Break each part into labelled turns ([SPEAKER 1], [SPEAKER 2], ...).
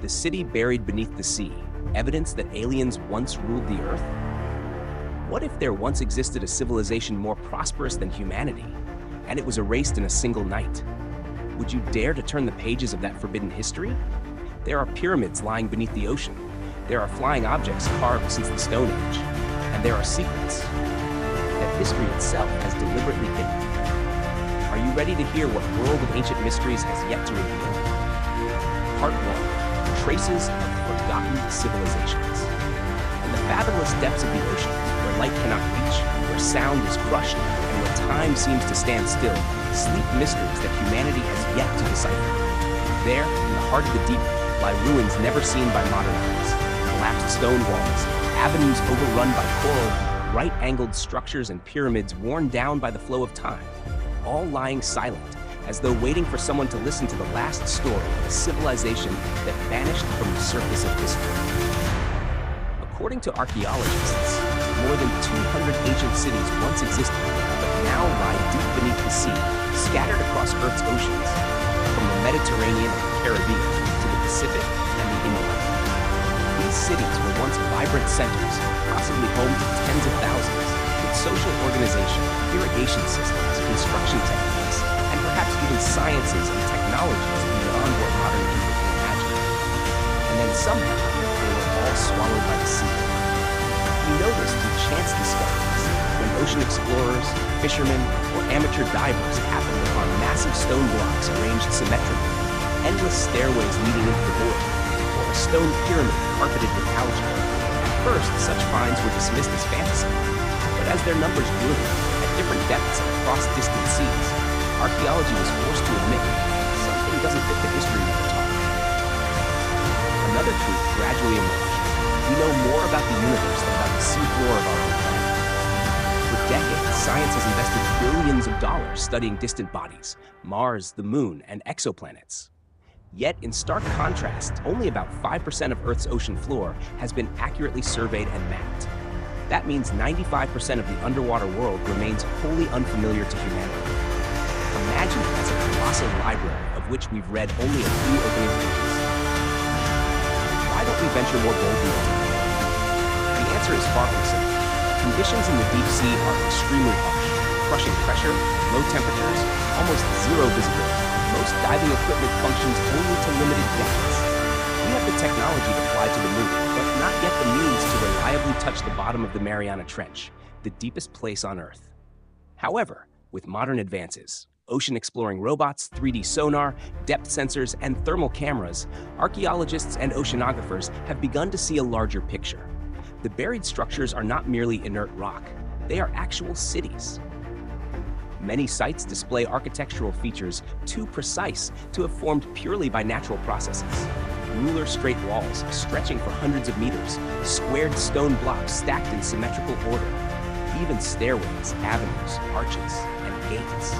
[SPEAKER 1] the city buried beneath the sea, evidence that aliens once ruled the Earth? What if there once existed a civilization more prosperous than humanity, and it was erased in a single night? Would you dare to turn the pages of that forbidden history? There are pyramids lying beneath the ocean. There are flying objects carved since the Stone Age. And there are secrets that history itself has deliberately hidden. Are you ready to hear what world of ancient mysteries has yet to reveal? Part 1. Traces of forgotten civilizations. In the fathomless depths of the ocean, where light cannot reach, where sound is crushed, and where time seems to stand still, sleep mysteries that humanity has yet to decipher. There, in the heart of the deep, lie ruins never seen by modern eyes, collapsed stone walls, avenues overrun by coral, right-angled structures and pyramids worn down by the flow of time, all lying silent, as though waiting for someone to listen to the last story of a civilization that vanished from the surface of history. According to archaeologists, more than 200 ancient cities once existed, but now lie deep beneath the sea, scattered across Earth's oceans, from the Mediterranean and Caribbean to the Pacific and the Indian. These cities were once vibrant centers, possibly home to tens of thousands, with social organization, irrigation systems, construction techniques, and perhaps even sciences and technologies beyond what modern people can imagine. And then somehow, they were all swallowed by the sea. We know this through chance discoveries, when ocean explorers, fishermen, or amateur divers happened upon massive stone blocks arranged symmetrically, endless stairways leading into the void, or a stone pyramid carpeted with algae. At first, such finds were dismissed as fantasy, but as their numbers grew, at different depths and across distant seas, archaeology was forced to admit something doesn't fit the history we were taught. Another truth gradually emerged. We know more about the universe than about the seafloor of our own planet. For decades, science has invested billions of dollars studying distant bodies, Mars, the Moon, and exoplanets. Yet, in stark contrast, only about 5% of Earth's ocean floor has been accurately surveyed and mapped. That means 95% of the underwater world remains wholly unfamiliar to humanity. Imagine it as a colossal library of which we've read only a few opening pages. Why don't we venture more boldly into the deep? The answer is far from simple. Conditions in the deep sea are extremely harsh, crushing pressure, low temperatures, almost zero visibility. Most diving equipment functions only to limited depths. We have the technology to fly to the moon, but not yet the means to reliably touch the bottom of the Mariana Trench, the deepest place on Earth. However, with modern advances, ocean-exploring robots, 3D sonar, depth sensors, and thermal cameras, archaeologists and oceanographers have begun to see a larger picture. The buried structures are not merely inert rock. They are actual cities. Many sites display architectural features too precise to have formed purely by natural processes. Ruler straight walls stretching for hundreds of meters, squared stone blocks stacked in symmetrical order, even stairways, avenues, arches, and gates.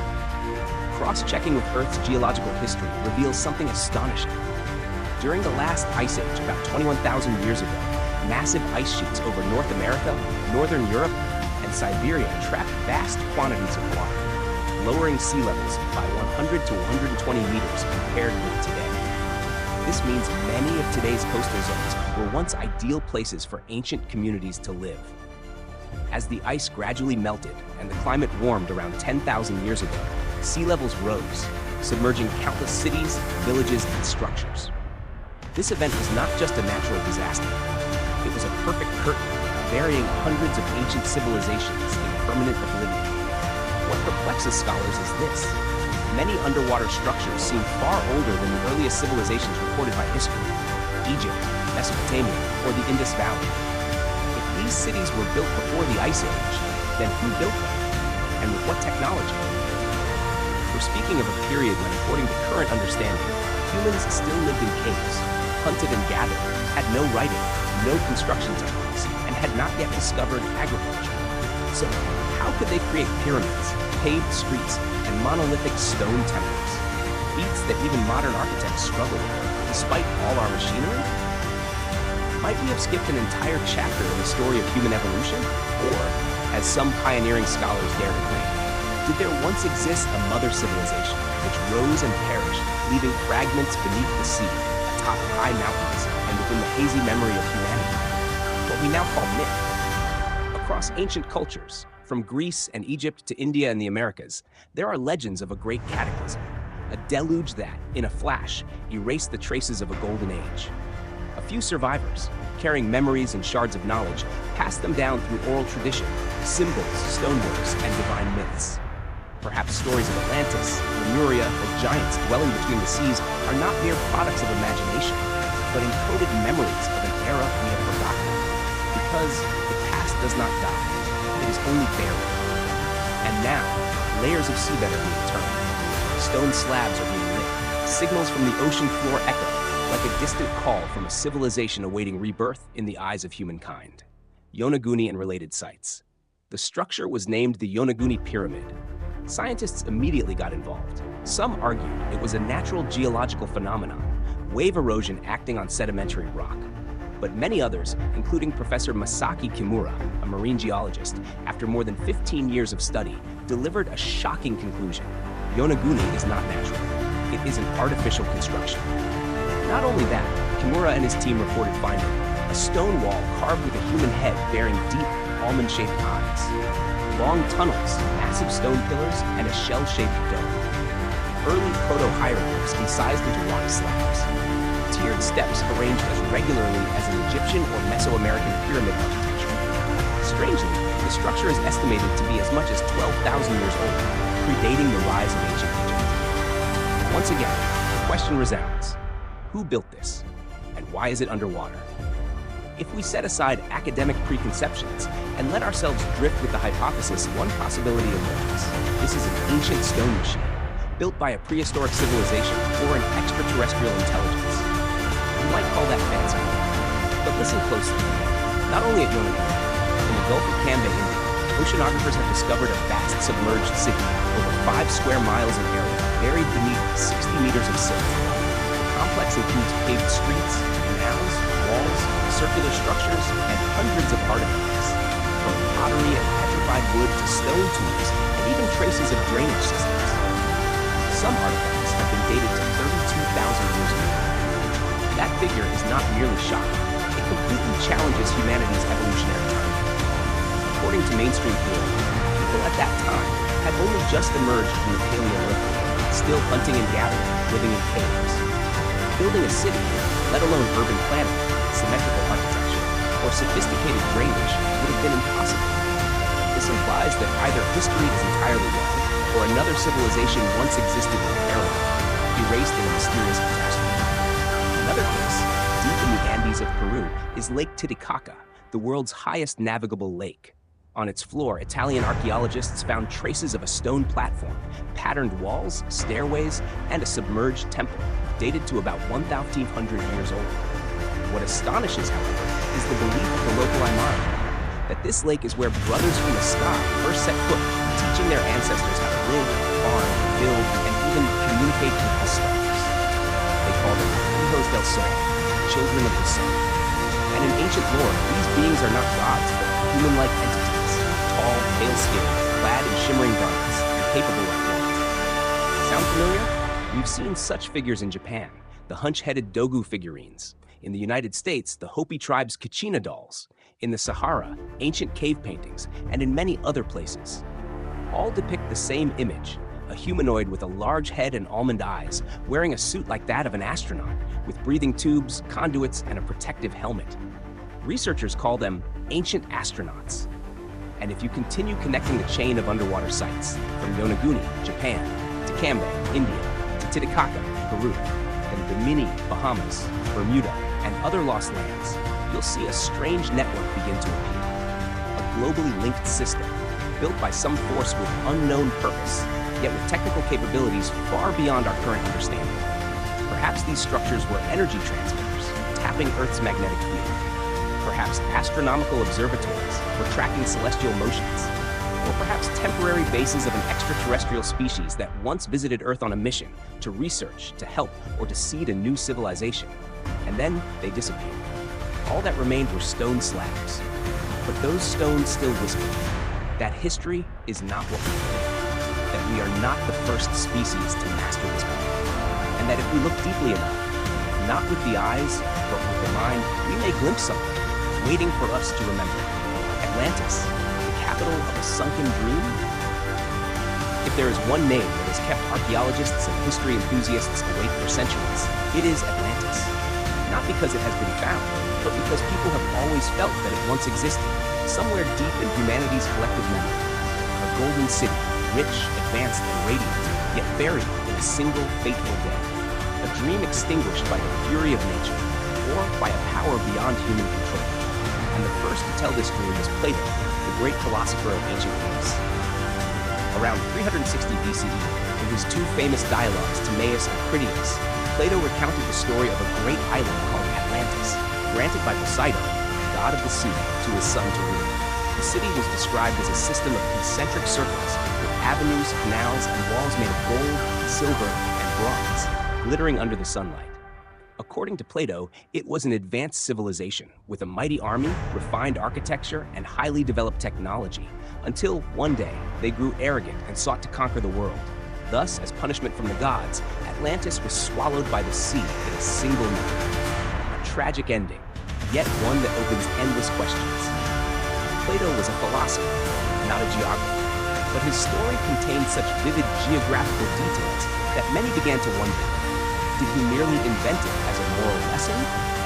[SPEAKER 1] Cross-checking with Earth's geological history reveals something astonishing. During the last ice age, about 21,000 years ago, massive ice sheets over North America, Northern Europe, and Siberia trapped vast quantities of water, lowering sea levels by 100 to 120 meters compared with today. This means many of today's coastal zones were once ideal places for ancient communities to live. As the ice gradually melted and the climate warmed around 10,000 years ago, sea levels rose, submerging countless cities, villages, and structures. This event was not just a natural disaster. It was a perfect curtain, burying hundreds of ancient civilizations in permanent oblivion. What perplexes scholars is this. Many underwater structures seem far older than the earliest civilizations recorded by history: Egypt, Mesopotamia, or the Indus Valley. If these cities were built before the Ice Age, then who built them? And with what technology? We're speaking of a period when, according to current understanding, humans still lived in caves, hunted and gathered, had no writing, no construction techniques, and had not yet discovered agriculture. So, how could they create pyramids, paved streets, and monolithic stone temples? Feats that even modern architects struggle with, despite all our machinery? Might we have skipped an entire chapter in the story of human evolution? Or, as some pioneering scholars dare to claim, did there once exist a mother civilization which rose and perished, leaving fragments beneath the sea, a atop high mountains and within the hazy memory of humanity, what we now call myth. Across ancient cultures, from Greece and Egypt to India and the Americas, there are legends of a great cataclysm, a deluge that, in a flash, erased the traces of a golden age. A few survivors, carrying memories and shards of knowledge, passed them down through oral tradition, symbols, stoneworks, and divine myths. Perhaps stories of Atlantis, Lemuria, or giants dwelling between the seas are not mere products of imagination, but encoded memories of an era we have forgotten. Because the past does not die, it is only buried. And now, layers of seabed are being turned. Stone slabs are being lit. Signals from the ocean floor echo, like a distant call from a civilization awaiting rebirth in the eyes of humankind. Yonaguni and related sites. The structure was named the Yonaguni Pyramid. Scientists immediately got involved. Some argued it was a natural geological phenomenon, wave erosion acting on sedimentary rock. But many others, including Professor Masaki Kimura, a marine geologist, after more than 15 years of study, delivered a shocking conclusion. Yonaguni is not natural. It is an artificial construction. Not only that, Kimura and his team reported finding a stone wall carved with a human head bearing deep, almond-shaped eyes, long tunnels, massive stone pillars, and a shell-shaped dome. Early proto-hieroglyphs incised into rock slabs. Tiered steps arranged as regularly as an Egyptian or Mesoamerican pyramid architecture. Strangely, the structure is estimated to be as much as 12,000 years old, predating the rise of ancient Egypt. Once again, the question resounds: who built this, and why is it underwater? If we set aside academic preconceptions and let ourselves drift with the hypothesis, one possibility emerges. This is an ancient stone machine, built by a prehistoric civilization or an extraterrestrial intelligence. You might call that fancy, but listen closely. Not only at Yonaguni, in the Gulf of Cambay, India, oceanographers have discovered a vast submerged city, over 5 square miles in area, buried beneath 60 meters of silt. The complex includes paved streets, canals, walls, circular structures, and hundreds of artifacts, from pottery and petrified wood to stone tools, and even traces of drainage systems. Some artifacts have been dated to 32,000 years ago. That figure is not merely shocking, it completely challenges humanity's evolutionary timeline. According to mainstream theory, people at that time had only just emerged from the Paleolithic, still hunting and gathering, living in caves. Building a city, let alone urban planning, symmetrical architecture, or sophisticated drainage would have been impossible. This implies that either history is entirely wrong, or another civilization once existed in parallel, erased in a mysterious catastrophe. Another case, deep in the Andes of Peru, is Lake Titicaca, the world's highest navigable lake. On its floor, Italian archaeologists found traces of a stone platform, patterned walls, stairways, and a submerged temple, dated to about 1,500 years old. What astonishes, however, is the belief of the local Aymara that this lake is where brothers from the sky first set foot, teaching their ancestors how to live, farm, build, and even communicate with the stars. They call them hijos del sol, children of the sun. And in ancient lore, these beings are not gods, but human-like entities, tall, pale-skinned, clad in shimmering garments, and capable of flight. Sound familiar? We've seen such figures in Japan, the hunch-headed Dogu figurines. In the United States, the Hopi tribe's Kachina dolls. In the Sahara, ancient cave paintings, and in many other places. All depict the same image, a humanoid with a large head and almond eyes, wearing a suit like that of an astronaut, with breathing tubes, conduits, and a protective helmet. Researchers call them ancient astronauts. And if you continue connecting the chain of underwater sites, from Yonaguni, Japan, to Cambay, India, to Titicaca, Peru, then Bimini, Bahamas, Bermuda, and other lost lands, you'll see a strange network begin to appear. A globally linked system, built by some force with unknown purpose, yet with technical capabilities far beyond our current understanding. Perhaps these structures were energy transmitters, tapping Earth's magnetic field. Perhaps astronomical observatories for tracking celestial motions. Or perhaps temporary bases of an extraterrestrial species that once visited Earth on a mission to research, to help, or to seed a new civilization. And then they disappeared. All that remained were stone slabs. But those stones still whispered that history is not what we think, that we are not the first species to master this planet, and that if we look deeply enough, not with the eyes, but with the mind, we may glimpse something, waiting for us to remember. Atlantis, the capital of a sunken dream? If there is one name that has kept archaeologists and history enthusiasts awake for centuries, it is Atlantis. Not because it has been found, but because people have always felt that it once existed, somewhere deep in humanity's collective memory. A golden city, rich, advanced, and radiant, yet buried in a single fateful day. A dream extinguished by the fury of nature, or by a power beyond human control. And the first to tell this dream was Plato, the great philosopher of ancient Greece. Around 360 BCE, in his two famous dialogues, Timaeus and Critias, Plato recounted the story of a great island called Atlantis, granted by Poseidon, god of the sea, to his son to rule. The city was described as a system of concentric circles, with avenues, canals, and walls made of gold, silver, and bronze, glittering under the sunlight. According to Plato, it was an advanced civilization with a mighty army, refined architecture, and highly developed technology, until one day they grew arrogant and sought to conquer the world. Thus, as punishment from the gods, Atlantis was swallowed by the sea in a single night. A tragic ending, yet one that opens endless questions. Plato was a philosopher, not a geographer, but his story contained such vivid geographical details that many began to wonder, did he merely invent it as a moral lesson,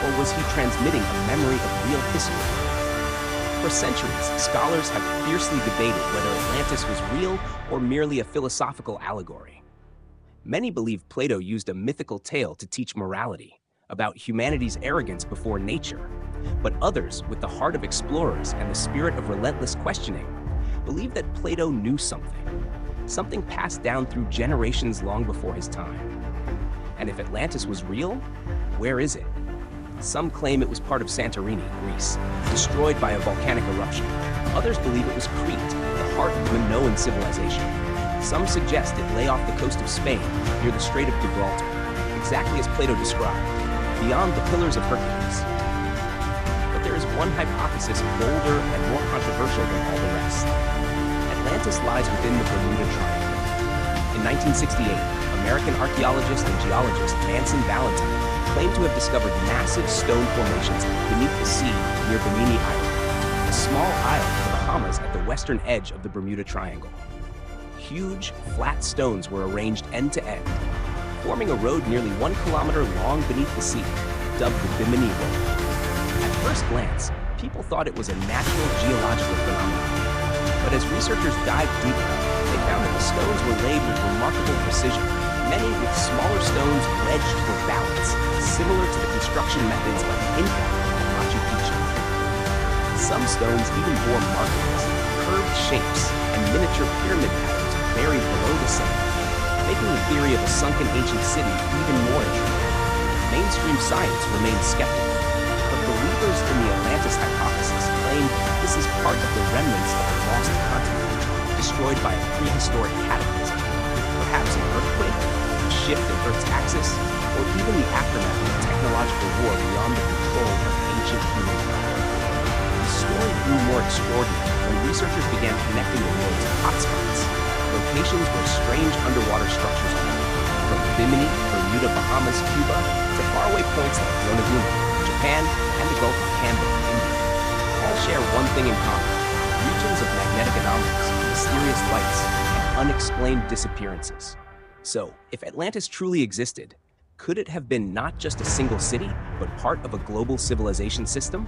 [SPEAKER 1] or was he transmitting a memory of real history? For centuries, scholars have fiercely debated whether Atlantis was real or merely a philosophical allegory. Many believe Plato used a mythical tale to teach morality, about humanity's arrogance before nature, but others, with the heart of explorers and the spirit of relentless questioning, believe that Plato knew something passed down through generations long before his time. And if Atlantis was real, where is it? Some claim it was part of Santorini, Greece, destroyed by a volcanic eruption. Others believe it was Crete, the heart of the Minoan civilization. Some suggest it lay off the coast of Spain, near the Strait of Gibraltar, exactly as Plato described, beyond the Pillars of Hercules. But there is one hypothesis bolder and more controversial than all the rest. Atlantis lies within the Bermuda Triangle. In 1968, American archaeologist and geologist Manson Valentine claimed to have discovered massive stone formations beneath the sea near Bimini Island, a small isle in the Bahamas at the western edge of the Bermuda Triangle. Huge, flat stones were arranged end to end, forming a road nearly 1 kilometer long beneath the sea, dubbed the Bimini Road. At first glance, people thought it was a natural geological phenomenon. But as researchers dived deeper, they found that the stones were laid with remarkable precision, many with smaller stones wedged for balance, similar to the construction methods of Inca and Machu Picchu. Some stones even bore markings, curved shapes, and miniature pyramid patterns buried below the sand, making the theory of a sunken ancient city even more intriguing. Mainstream science remains skeptical, but believers in the Atlantis hypothesis claim this is part of the remnants of a lost continent, destroyed by a prehistoric cataclysm, perhaps an earthquake, a shift in Earth's axis, or even the aftermath of a technological war beyond the control of ancient humankind. The story grew more extraordinary when researchers began connecting the world's hotspots, locations where strange underwater structures are, from Bimini, Bermuda, Bahamas, Cuba, to faraway points like Yonaguni, Japan, and the Gulf of Cambodia, India. All share one thing in common: regions of magnetic anomalies, mysterious lights, and unexplained disappearances. So, if Atlantis truly existed, could it have been not just a single city, but part of a global civilization system?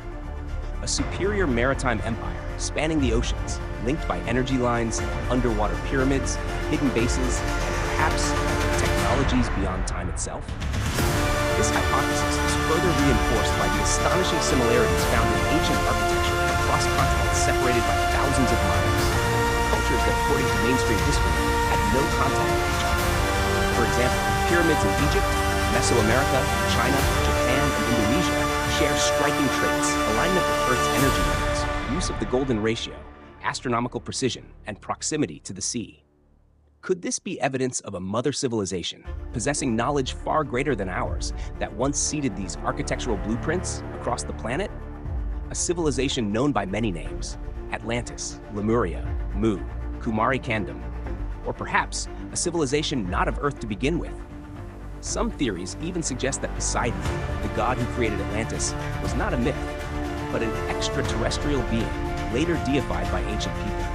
[SPEAKER 1] A superior maritime empire spanning the oceans, linked by energy lines, underwater pyramids, hidden bases, and perhaps technologies beyond time itself? This hypothesis is further reinforced by the astonishing similarities found in ancient architecture across continents separated by thousands of miles, cultures that, according to mainstream history, had no contact with each other. For example, pyramids in Egypt, Mesoamerica, China, Japan, and Indonesia share striking traits: alignment with Earth's energy levels, use of the golden ratio, astronomical precision, and proximity to the sea. Could this be evidence of a mother civilization, possessing knowledge far greater than ours, that once seeded these architectural blueprints across the planet? A civilization known by many names: Atlantis, Lemuria, Mu, Kumari Kandam, or perhaps a civilization not of Earth to begin with. Some theories even suggest that Poseidon, the god who created Atlantis, was not a myth, but an extraterrestrial being, later deified by ancient people.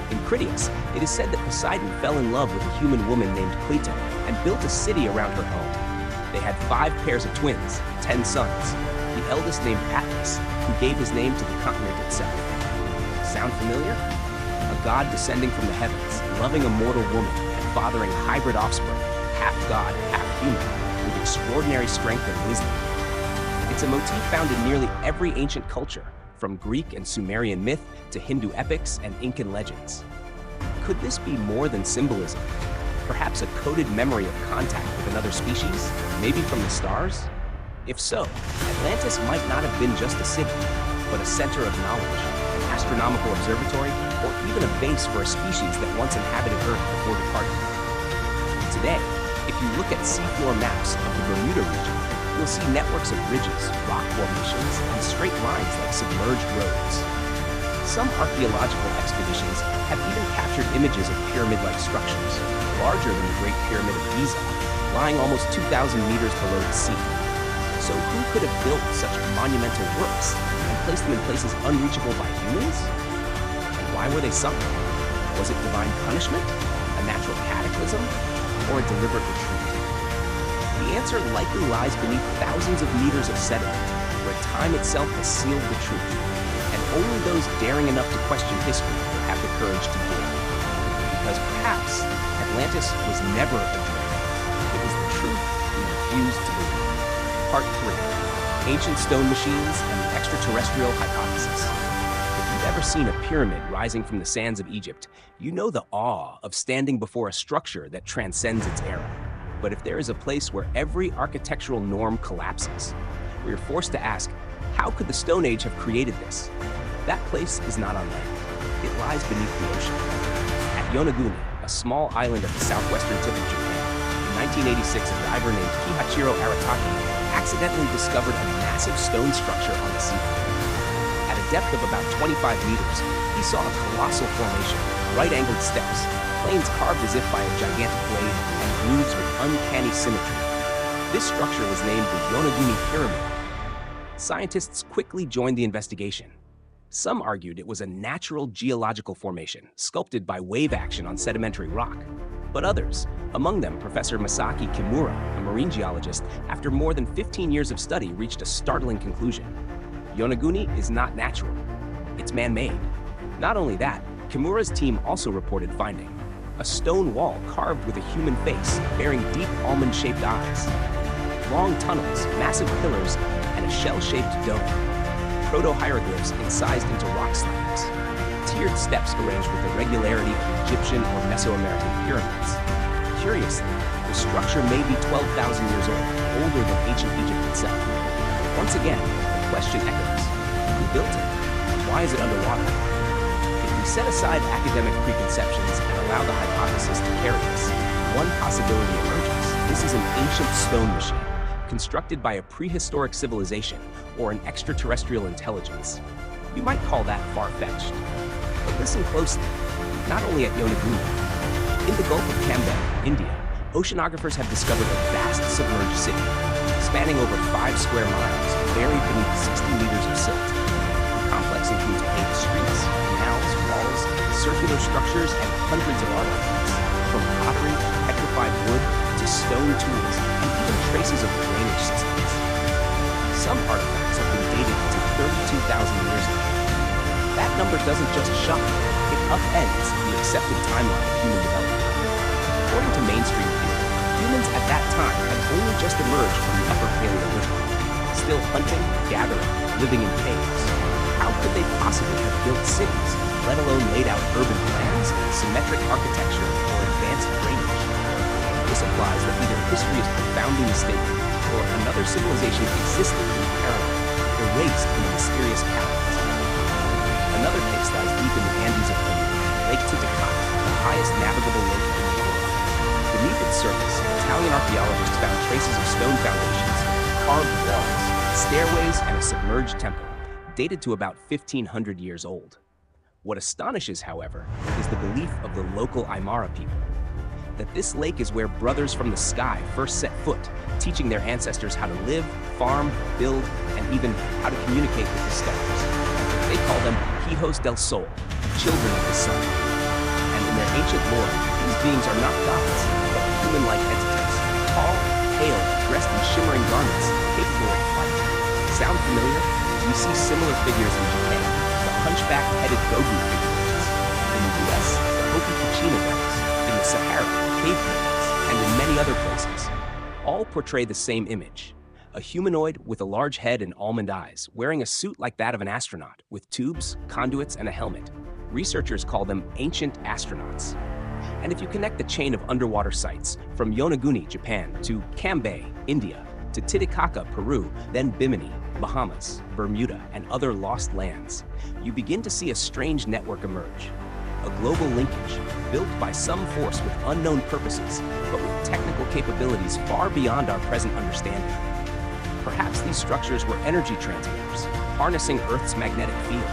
[SPEAKER 1] In Critias, it is said that Poseidon fell in love with a human woman named Plato and built a city around her home. They had 5 pairs of twins, 10 sons, the eldest named Atlas, who gave his name to the continent itself. Sound familiar? A god descending from the heavens, loving a mortal woman, and fathering hybrid offspring, half god, half human, with extraordinary strength and wisdom. It's a motif found in nearly every ancient culture, from Greek and Sumerian myth to Hindu epics and Incan legends. Could this be more than symbolism? Perhaps a coded memory of contact with another species, maybe from the stars? If so, Atlantis might not have been just a city, but a center of knowledge, an astronomical observatory, or even a base for a species that once inhabited Earth before departing. Today, if you look at seafloor maps of the Bermuda region, you'll see networks of ridges, rock formations, and straight lines like submerged roads. Some archaeological expeditions have even captured images of pyramid-like structures, larger than the Great Pyramid of Giza, lying almost 2,000 meters below the sea. So who could have built such monumental works and placed them in places unreachable by humans? And why were they sunk? Was it divine punishment, a natural cataclysm, or a deliberate retreat? The answer likely lies beneath thousands of meters of sediment, where time itself has sealed the truth, and only those daring enough to question history will have the courage to do it. Because perhaps Atlantis was never a dream. It was the truth we refused to believe. Part 3. Ancient stone machines and the extraterrestrial hypothesis. If you've ever seen a pyramid rising from the sands of Egypt, you know the awe of standing before a structure that transcends its era. But if there is a place where every architectural norm collapses, we are forced to ask, how could the Stone Age have created this? That place is not on land. It lies beneath the ocean. At Yonaguni, a small island at the southwestern tip of Japan, in 1986, a diver named Kihachiro Arataki accidentally discovered a massive stone structure on the seafloor. At a depth of about 25 meters, he saw a colossal formation, right-angled steps, planes carved as if by a gigantic blade, and grooves with uncanny symmetry. This structure was named the Yonaguni Pyramid. Scientists quickly joined the investigation. Some argued it was a natural geological formation, sculpted by wave action on sedimentary rock. But others, among them Professor Masaki Kimura, a marine geologist, after more than 15 years of study, reached a startling conclusion. Yonaguni is not natural. It's man-made. Not only that, Kimura's team also reported finding a stone wall carved with a human face, bearing deep almond-shaped eyes, long tunnels, massive pillars, and a shell-shaped dome, proto-hieroglyphs incised into rock slabs, tiered steps arranged with the regularity of Egyptian or Mesoamerican pyramids. Curiously, the structure may be 12,000 years old, older than ancient Egypt itself. Once again, the question echoes: who built it? Why is it underwater? If we set aside academic preconceptions and allow the hypothesis to carry us, one possibility emerges. This is an ancient stone machine, constructed by a prehistoric civilization or an extraterrestrial intelligence. You might call that far-fetched. But listen closely, not only at Yonaguni. In the Gulf of Cambay, India, oceanographers have discovered a vast submerged city, spanning over 5 square miles, buried beneath 60 meters of silt. The complex includes paved streets, canals, walls, circular structures, and hundreds of artifacts, from pottery, petrified wood, to stone tools, and even traces of drainage systems. Some artifacts have been dated to 32,000 years ago. That number doesn't just shock, it upends the accepted timeline of human development. According to mainstream theory, humans at that time had only just emerged from the Upper Paleolithic, still hunting, gathering, living in caves. How could they possibly have built cities, let alone laid out urban plans, symmetric architecture, or advanced drainage? This implies that either history is profoundly mistaken, or another civilization existed in parallel, erased in a mysterious catalyst. Another case lies deep in the Andes of Peru, Lake Titicaca, the highest navigable lake in the world. Beneath its surface, Italian archaeologists found traces of stone foundations, carved walls, stairways, and a submerged temple, dated to about 1,500 years old. What astonishes, however, is the belief of the local Aymara people. that this lake is where brothers from the sky first set foot, teaching their ancestors how to live, farm, build, and even how to communicate with the stars. They call them hijos del sol, children of the sun. And in their ancient lore, these beings are not gods, but human-like entities, tall, pale, dressed in shimmering garments, capable of flight. Sound familiar? We see similar figures in Japan, the hunchback-headed Gogu figurines. In the US, the Hopi Kachina dolls. In the Sahara, cave paintings, and in many other places. All portray the same image. A humanoid with a large head and almond eyes, wearing a suit like that of an astronaut, with tubes, conduits, and a helmet. Researchers call them ancient astronauts. And if you connect the chain of underwater sites, from Yonaguni, Japan, to Cambay, India, to Titicaca, Peru, then Bimini, Bahamas, Bermuda, and other lost lands, you begin to see a strange network emerge. A global linkage, built by some force with unknown purposes, but with technical capabilities far beyond our present understanding. Perhaps these structures were energy transmitters, harnessing Earth's magnetic field.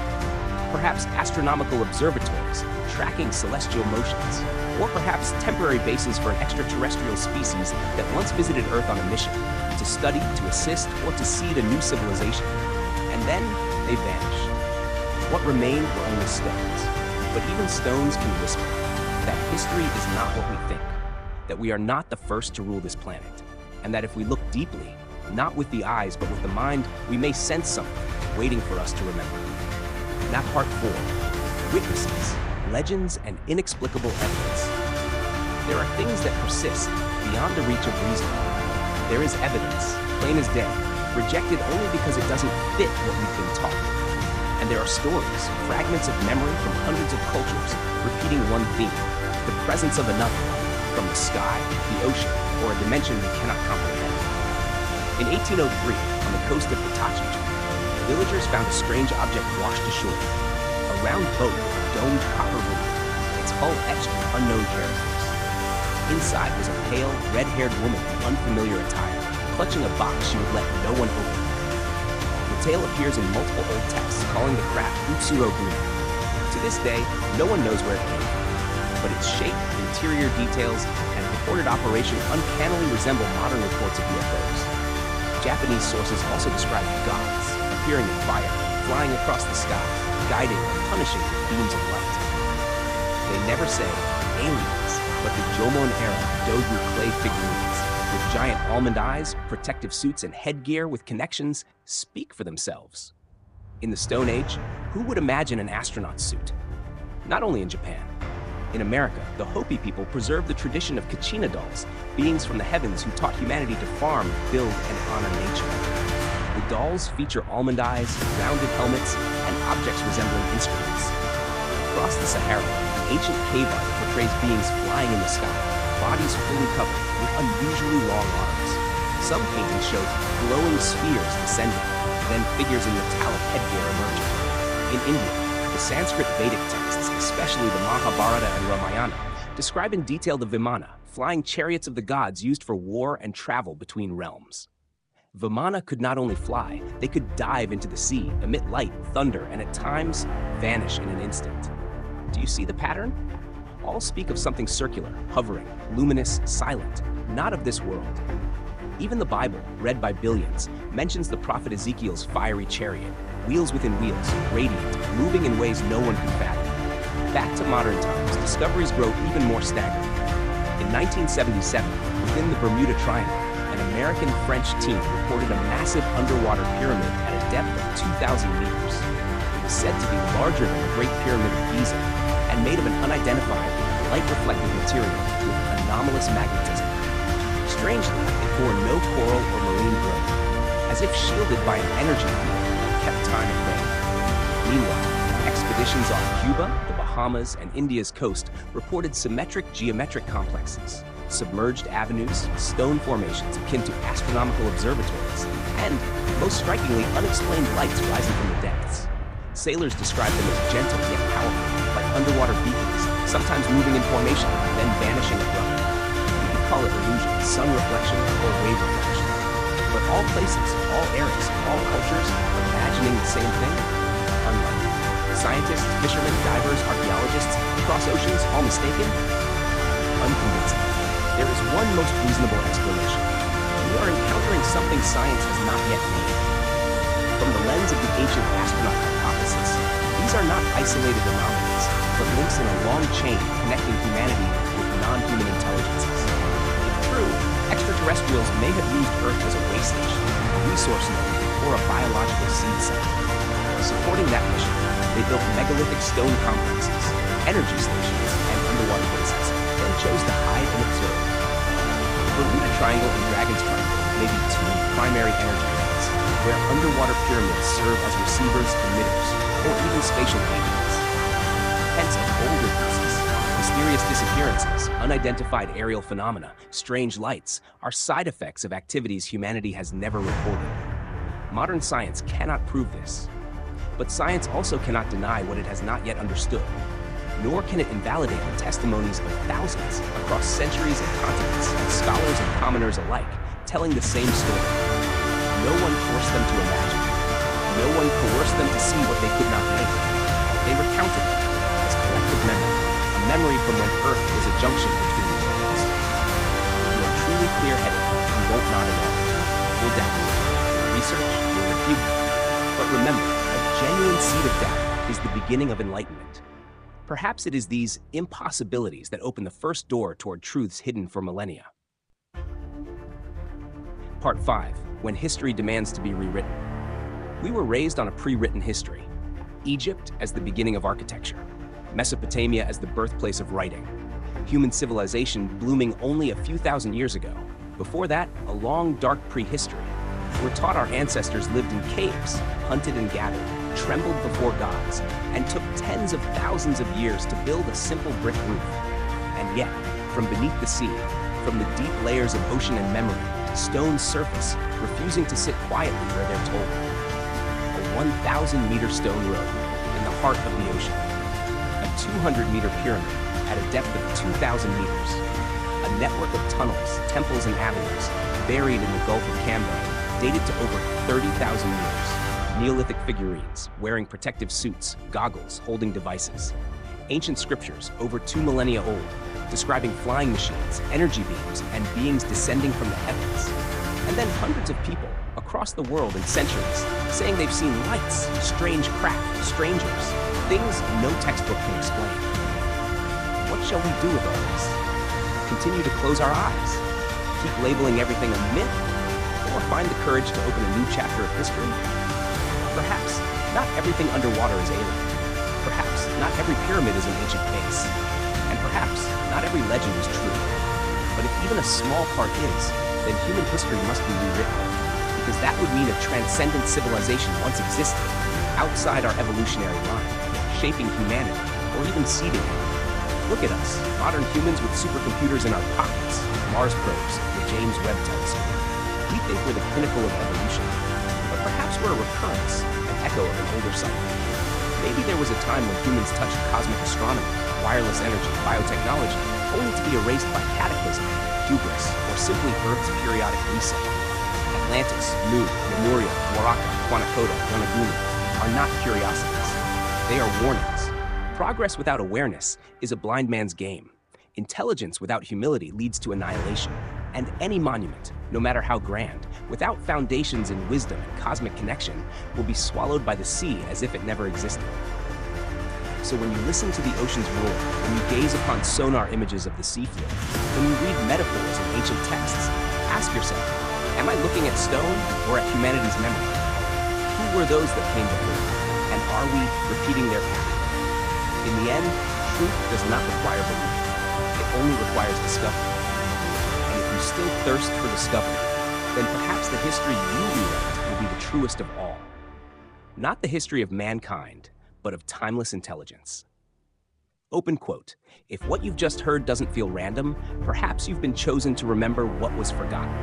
[SPEAKER 1] Perhaps astronomical observatories, tracking celestial motions. Or perhaps temporary bases for an extraterrestrial species that once visited Earth on a mission, to study, to assist, or to seed a new civilization. And then they vanished. What remained were only stones. But even stones can whisper that history is not what we think, that we are not the first to rule this planet, and that if we look deeply, not with the eyes but with the mind, we may sense something waiting for us to remember. Now part 4, witnesses, legends, and inexplicable evidence. There are things that persist beyond the reach of reason. There is evidence, plain as day, rejected only because it doesn't fit what we've been taught. And there are stories, fragments of memory from hundreds of cultures, repeating one theme, the presence of another, from the sky, the ocean, or a dimension we cannot comprehend. In 1803, on the coast of Hitachi, villagers found a strange object washed ashore, a round boat with a domed copper roof, its hull etched with unknown characters. Inside was a pale, red-haired woman in unfamiliar attire, clutching a box she would let no one open. The tale appears in multiple old texts, calling the craft Utsuro Gumi. To this day, no one knows where it came from, but its shape, interior details, and reported operation uncannily resemble modern reports of UFOs. Japanese sources also describe gods, appearing in fire, flying across the sky, guiding and punishing with beams of light. They never say aliens, but the Jomon-era Dogu clay figurines, with giant almond eyes, protective suits, and headgear with connections, speak for themselves. In the Stone Age, who would imagine an astronaut suit? Not only in Japan. In America, the Hopi people preserved the tradition of Kachina dolls, beings from the heavens who taught humanity to farm, build, and honor nature. The dolls feature almond eyes, rounded helmets, and objects resembling instruments. Across the Sahara, ancient cave art portrays beings flying in the sky, bodies fully covered, with unusually long arms. Some paintings show glowing spheres descending, then figures in metallic headgear emerging. In India, the Sanskrit Vedic texts, especially the Mahabharata and Ramayana, describe in detail the Vimana, flying chariots of the gods used for war and travel between realms. Vimana could not only fly, they could dive into the sea, emit light, thunder, and at times vanish in an instant. Do you see the pattern? All speak of something circular, hovering, luminous, silent, not of this world. Even the Bible, read by billions, mentions the prophet Ezekiel's fiery chariot, wheels within wheels, radiant, moving in ways no one can fathom. Back to modern times, discoveries grow even more staggering. In 1977, within the Bermuda Triangle, an American-French team reported a massive underwater pyramid at a depth of 2,000 meters. It was said to be larger than the Great Pyramid of Giza and made of an unidentified, light-reflective material with anomalous magnetism. Strangely, it bore no coral or marine growth, as if shielded by an energy field that kept time at bay. Meanwhile, expeditions off Cuba, the Bahamas, and India's coast reported symmetric geometric complexes, submerged avenues, stone formations akin to astronomical observatories, and, most strikingly, unexplained lights rising from the depths. Sailors describe them as gentle yet powerful, like underwater beacons, sometimes moving in formation, then vanishing abruptly. You could call it illusion, sun reflection, or wave reflection. But all places, all eras, all cultures, imagining the same thing? Unlikely. Scientists, fishermen, divers, archaeologists, across oceans, all mistaken? Unconvincing. There is one most reasonable explanation. We are encountering something science has not yet named. From the lens of the ancient astronaut hypothesis, these are not isolated anomalies, but links in a long chain connecting humanity with non-human intelligences. If true, extraterrestrials may have used Earth as a way station, a resource node, or a biological seed site. Supporting that mission, they built megalithic stone complexes, energy stations, and underwater bases, then chose to hide and observe. Bermuda Triangle and Dragon's Triangle may be two primary energy nodes, where underwater pyramids serve as receivers, emitters, or even spatial agents. Hence, of older cases, mysterious disappearances, unidentified aerial phenomena, strange lights are side effects of activities humanity has never reported. Modern science cannot prove this. But science also cannot deny what it has not yet understood, nor can it invalidate the testimonies of thousands across centuries and continents, and scholars and commoners alike, telling the same story. No one forced them to imagine. No one coerced them to see what they could not make. They recounted it as collective memory, a memory from when Earth was a junction between the worlds. You are truly clear-headed, you won't nod at all. You'll doubt me. Research will refute me. But remember, genuine seed of doubt is the beginning of enlightenment. Perhaps it is these impossibilities that open the first door toward truths hidden for millennia. Part 5. When history demands to be rewritten. We were raised on a pre-written history. Egypt as the beginning of architecture. Mesopotamia as the birthplace of writing. Human civilization blooming only a few thousand years ago. Before that, a long, dark prehistory. We're taught our ancestors lived in caves, hunted and gathered, trembled before gods, and took tens of thousands of years to build a simple brick roof. And yet, from beneath the sea, from the deep layers of ocean and memory, stones surface, refusing to sit quietly where they're told. A 1,000-meter stone road in the heart of the ocean. A 200-meter pyramid at a depth of 2,000 meters. A network of tunnels, temples, and avenues buried in the Gulf of Cambrai, dated to over 30,000 years. Neolithic figurines, wearing protective suits, goggles, holding devices. Ancient scriptures, over 2 millennia old, describing flying machines, energy beams, and beings descending from the heavens. And then hundreds of people across the world in centuries saying they've seen lights, strange craft, strangers, things no textbook can explain. What shall we do with all this? Continue to close our eyes? Keep labeling everything a myth? Or find the courage to open a new chapter of history? Perhaps not everything underwater is alien. Perhaps not every pyramid is an ancient base. And perhaps not every legend is true. But if even a small part is, then human history must be rewritten. Because that would mean a transcendent civilization once existed, outside our evolutionary line, shaping humanity, or even seeding it. Look at us, modern humans with supercomputers in our pockets, Mars probes, the James Webb Telescope. We think we're the pinnacle of evolution, but perhaps we're a recurrence, an echo of an older cycle. Maybe there was a time when humans touched cosmic astronomy, wireless energy, biotechnology, only to be erased by cataclysm, hubris, or simply Earth's periodic reset. Atlantis, Mu, Lemuria, Waraka, Quanakota, Yonaguni are not curiosities. They are warnings. Progress without awareness is a blind man's game. Intelligence without humility leads to annihilation. And any monument, no matter how grand, without foundations in wisdom and cosmic connection, will be swallowed by the sea as if it never existed. So when you listen to the ocean's roar, when you gaze upon sonar images of the seafloor, when you read metaphors in ancient texts, ask yourself, am I looking at stone or at humanity's memory? Who were those that came before? And are we repeating their path? In the end, truth does not require belief. It only requires discovery. You still thirst for discovery, then perhaps the history you rewrite will be the truest of all. Not the history of mankind, but of timeless intelligence. Open quote. If what you've just heard doesn't feel random, perhaps you've been chosen to remember what was forgotten.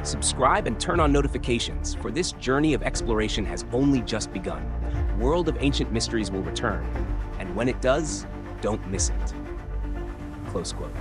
[SPEAKER 1] Subscribe and turn on notifications, for this journey of exploration has only just begun. World of Ancient Mysteries will return, and when it does, don't miss it. Close quote.